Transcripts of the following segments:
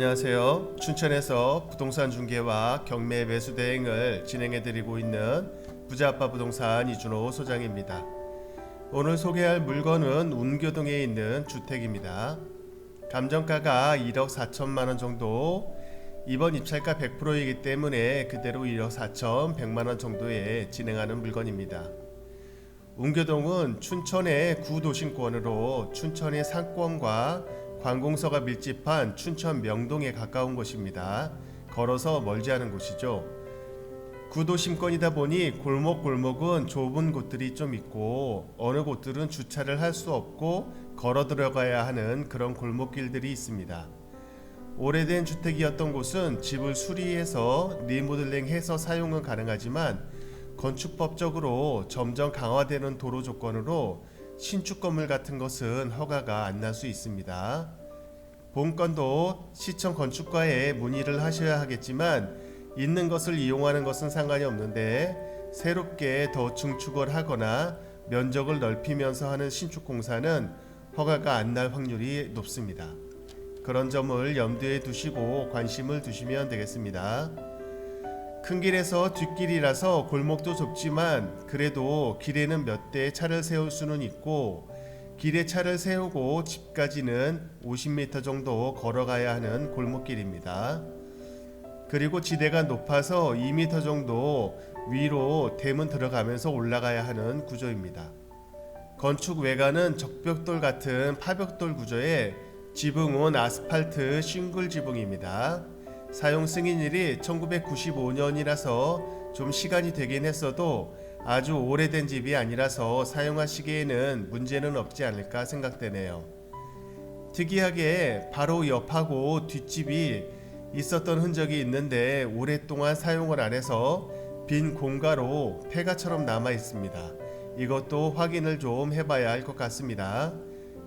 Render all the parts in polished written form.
안녕하세요. 춘천에서 부동산 중개와 경매 매수 대행을 진행해드리고 있는 부자아빠 부동산 이준호 소장입니다. 오늘 소개할 물건은 운교동에 있는 주택입니다. 감정가가 1억 4천만원 정도, 이번 입찰가 100%이기 때문에 그대로 1억 4천 100만원 정도에 진행하는 물건입니다. 운교동은 춘천의 구도심권으로 춘천의 상권과 관공서가 밀집한 춘천 명동에 가까운 곳입니다. 걸어서 멀지 않은 곳이죠. 구도심권이다 보니 골목골목은 좁은 곳들이 좀 있고 어느 곳들은 주차를 할 수 없고 걸어 들어가야 하는 그런 골목길들이 있습니다. 오래된 주택이었던 곳은 집을 수리해서 리모델링해서 사용은 가능하지만 건축법적으로 점점 강화되는 도로 조건으로 신축 건물 같은 것은 허가가 안 날 수 있습니다. 본건도 시청 건축과에 문의를 하셔야 하겠지만 있는 것을 이용하는 것은 상관이 없는데 새롭게 더 증축을 하거나 면적을 넓히면서 하는 신축 공사는 허가가 안 날 확률이 높습니다. 그런 점을 염두에 두시고 관심을 두시면 되겠습니다. 큰 길에서 뒷길이라서 골목도 좁지만 그래도 길에는 몇 대 차를 세울 수는 있고 길에 차를 세우고 집까지는 50m 정도 걸어가야 하는 골목길입니다. 그리고 지대가 높아서 2m 정도 위로 대문 들어가면서 올라가야 하는 구조입니다. 건축 외관은 적벽돌 같은 파벽돌 구조에 지붕은 아스팔트 싱글 지붕입니다. 사용 승인일이 1995년이라서 좀 시간이 되긴 했어도 아주 오래된 집이 아니라서 사용하시기에는 문제는 없지 않을까 생각되네요. 특이하게 바로 옆하고 뒷집이 있었던 흔적이 있는데 오랫동안 사용을 안 해서 빈 공가로 폐가처럼 남아 있습니다. 이것도 확인을 좀 해봐야 할 것 같습니다.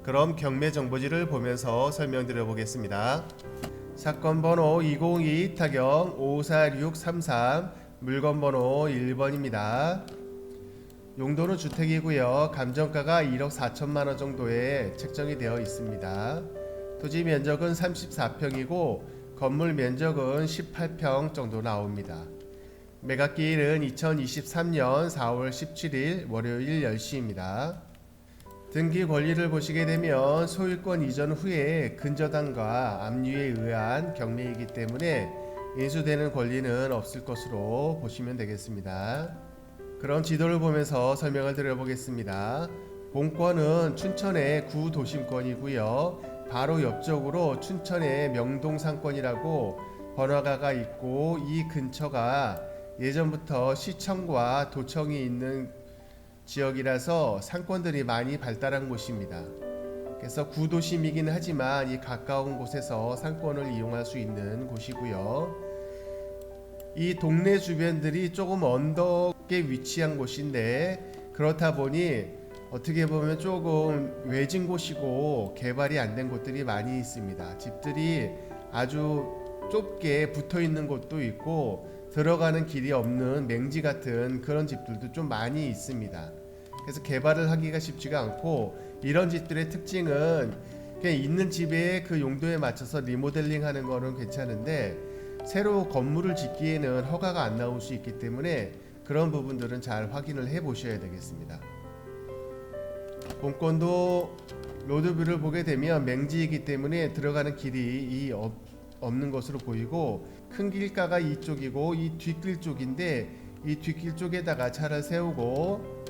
그럼 경매 정보지를 보면서 설명드려 보겠습니다. 사건 번호 202 타경 54633 물건 번호 1번입니다. 용도는 주택이고요. 감정가가 1억 4천만원 정도에 책정이 되어 있습니다. 토지 면적은 34평이고 건물 면적은 18평 정도 나옵니다. 매각기일은 2023년 4월 17일 월요일 10시입니다. 등기 권리를 보시게 되면 소유권 이전 후에 근저당과 압류에 의한 경매이기 때문에 인수되는 권리는 없을 것으로 보시면 되겠습니다. 그럼 지도를 보면서 설명을 드려보겠습니다. 본권은 춘천의 구도심권이고요. 바로 옆쪽으로 춘천의 명동상권이라고 번화가가 있고 이 근처가 예전부터 시청과 도청이 있는 지역이라서 상권들이 많이 발달한 곳입니다. 그래서 구도심이긴 하지만 이 가까운 곳에서 상권을 이용할 수 있는 곳이고요. 이 동네 주변들이 조금 언덕에 위치한 곳인데 그렇다 보니 어떻게 보면 조금 외진 곳이고 개발이 안 된 곳들이 많이 있습니다. 집들이 아주 좁게 붙어 있는 곳도 있고 들어가는 길이 없는 맹지 같은 그런 집들도 좀 많이 있습니다. 그래서 개발을 하기가 쉽지가 않고 이런 집들의 특징은 그냥 있는 집의 그 용도에 맞춰서 리모델링 하는 거는 괜찮은데 새로 건물을 짓기에는 허가가 안 나올 수 있기 때문에 그런 부분들은 잘 확인을 해 보셔야 되겠습니다. 본건도 로드뷰를 보게 되면 맹지이기 때문에 들어가는 길이 없는 것으로 보이고 큰 길가가 이쪽이고 이 뒷길 쪽인데 이 뒷길 쪽에다가 차를 세우고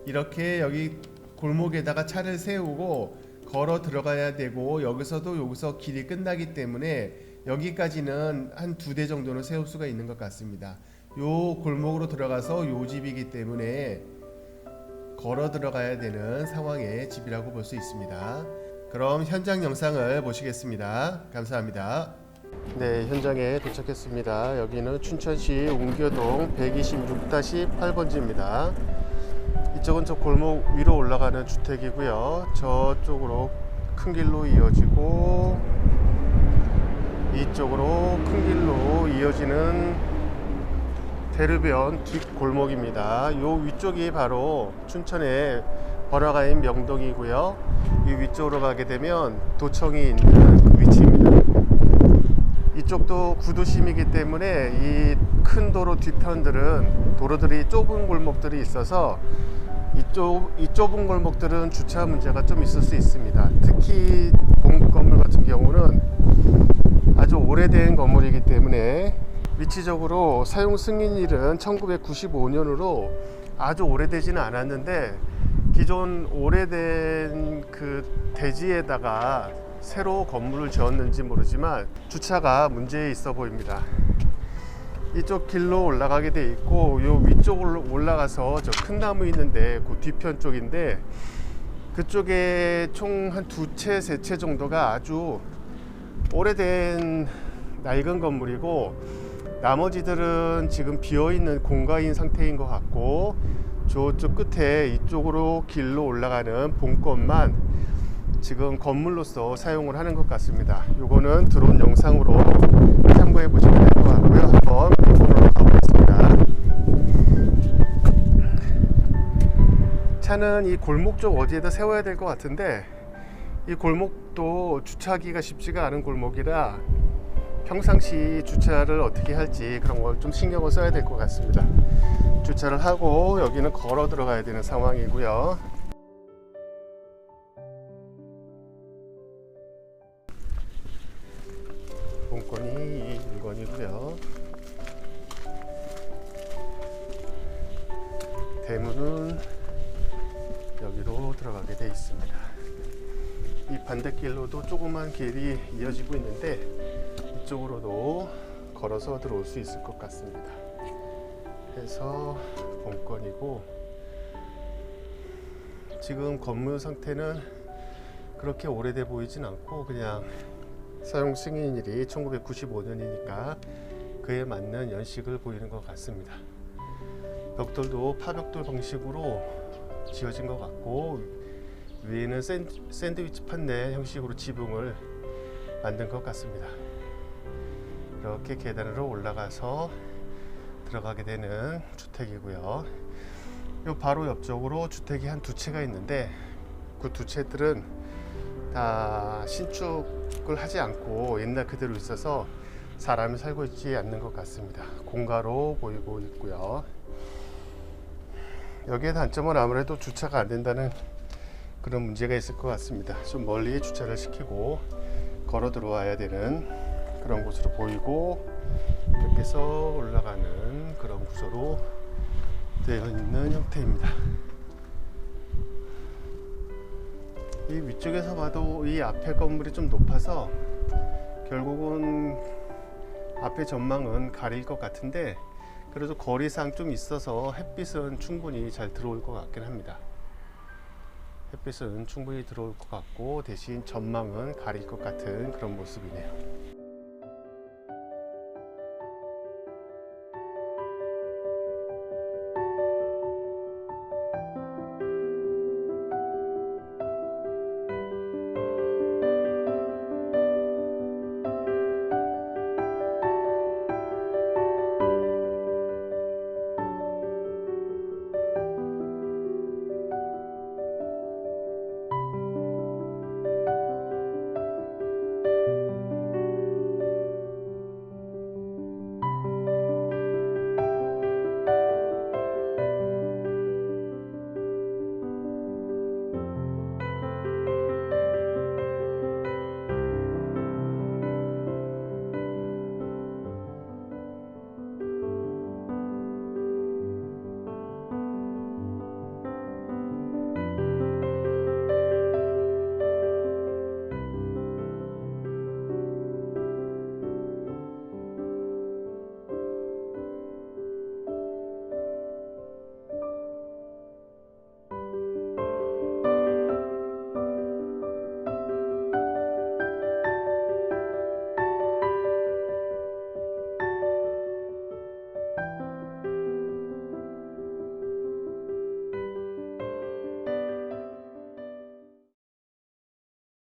이렇게 여기 골목에다가 차를 세우고 걸어 들어가야 되고 여기서 길이 끝나기 때문에 여기까지는 한 2대 정도는 세울 수가 있는 것 같습니다. 요 골목으로 들어가서 요 집이기 때문에 걸어 들어가야 되는 상황의 집이라고 볼 수 있습니다. 그럼 현장 영상을 보시겠습니다. 감사합니다. 네, 현장에 도착했습니다. 여기는 춘천시 운교동 126-8번지입니다. 이쪽은 저 골목 위로 올라가는 주택이고요. 저쪽으로 큰 길로 이어지고 이쪽으로 큰 길로 이어지는 대르변 뒷골목입니다. 요 위쪽이 바로 춘천의 번화가인 명동이고요. 이 위쪽으로 가게 되면 도청이 있는 이쪽도 구도심이기 때문에 이 큰 도로 뒤편들은 도로들이 좁은 골목들이 있어서 이 좁은 골목들은 주차 문제가 좀 있을 수 있습니다. 특히 본 건물 같은 경우는 아주 오래된 건물이기 때문에 위치적으로 사용 승인일은 1995년으로 아주 오래되지는 않았는데 기존 오래된 그 대지에다가 새로 건물을 지었는지 모르지만 주차가 문제 있어 보입니다. 이쪽 길로 올라가게 돼 있고 요 위쪽으로 올라가서 저 큰 나무 있는데 그 뒤편 쪽인데 그쪽에 총 한 두 채, 세 채 정도가 아주 오래된 낡은 건물이고 나머지들은 지금 비어있는 공가인 상태인 것 같고 저쪽 끝에 이쪽으로 길로 올라가는 본건만 지금 건물로서 사용을 하는 것 같습니다. 요거는 드론 영상으로 참고해 보시면 될 것 같고요. 한번 본건으로 가보겠습니다. 차는 이 골목 쪽 어디에다 세워야 될 것 같은데 이 골목도 주차하기가 쉽지가 않은 골목이라 평상시 주차를 어떻게 할지 그런 걸 좀 신경을 써야 될 것 같습니다. 주차를 하고 여기는 걸어 들어가야 되는 상황이고요. 본건이 1건이고요. 대문은 여기로 들어가게 되어 있습니다. 이 반대길로도 조그만 길이 이어지고 있는데 이쪽으로도 걸어서 들어올 수 있을 것 같습니다. 해서 본건이고 지금 건물 상태는 그렇게 오래돼 보이진 않고 그냥 사용 승인일이 1995년이니까 그에 맞는 연식을 보이는 것 같습니다. 벽돌도 파벽돌 방식으로 지어진 것 같고 위에는 샌드위치 판넬 형식으로 지붕을 만든 것 같습니다. 이렇게 계단으로 올라가서 들어가게 되는 주택이고요. 요 바로 옆쪽으로 주택이 한 두 채가 있는데 그 두 채들은 다 신축을 하지 않고 옛날 그대로 있어서 사람이 살고 있지 않는 것 같습니다. 공가로 보이고 있고요. 여기에 단점은 아무래도 주차가 안 된다는 그런 문제가 있을 것 같습니다. 좀 멀리 주차를 시키고 걸어 들어와야 되는 그런 곳으로 보이고 이렇게 해서 올라가는 그런 구조로 되어 있는 형태입니다. 이 위쪽에서 봐도 이 앞에 건물이 좀 높아서 결국은 앞에 전망은 가릴 것 같은데 그래도 거리상 좀 있어서 햇빛은 충분히 잘 들어올 것 같긴 합니다. 햇빛은 충분히 들어올 것 같고 대신 전망은 가릴 것 같은 그런 모습이네요.